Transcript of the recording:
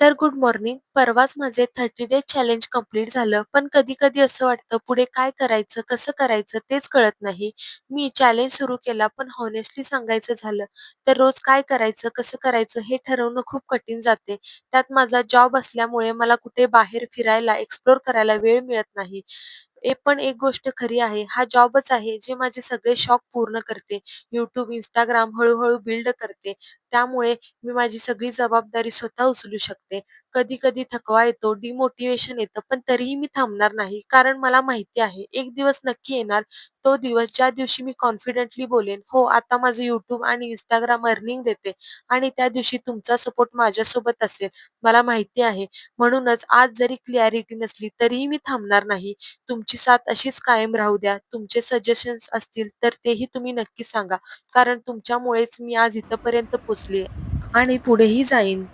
तर good morning. परवाच माझे 30 डेज चॅलेंज कंप्लीट झालं. पण कधी-कधी असं वाटतं पुढे काय करायचं, कसं करायचं तेच कळत नाही. मी चॅलेंज सुरू केला, पण हॉनेस्टली सांगायचं झालं तर रोज काय करायचं, कसं करायचं हे ठरवणं खूप कठीण जाते. त्यात माझा जॉब असल्यामुळे मला कुठे बाहेर फिरायला, एक्सप्लोर करायला वेळ मिळत नाही. पण एक गोष्ट खरी आहे, हा जॉबच आहे जे माझे सगळे शौक पूर्ण करते. YouTube, Instagram हळू बिल्ड करते. त्यामुळे मी माझी सगळी जबाबदारी स्वतः उचलू शकते. कधी-कधी थकवा येतो, डिमोटिव्हेशन येतं, पण तरीही मी थांबणार नाही. कारण मला माहिती आहे, एक दिवस नक्की येणार, तो दिवस ज्या दिवशी मी कॉन्फिडेंटली बोलेन, "हो, आता माझं YouTube आणि Instagram अर्निंग देते." आणि त्या दिवशी तुमचा सपोर्ट माझ्यासोबत असेल, मला माहिती आहे. म्हणूनच आज जरी क्लॅरिटी नसली, तरीही मी थांबणार नाही. तुमची साथ अशीच कायम राहू द्या. तुमचे सजेशन्स असतील, तर तेही तुम्ही नक्की सांगा. कारण तुमच्यामुळेच मी आज इथपर्यंत पोहोचली आणि पुढेही जाईन.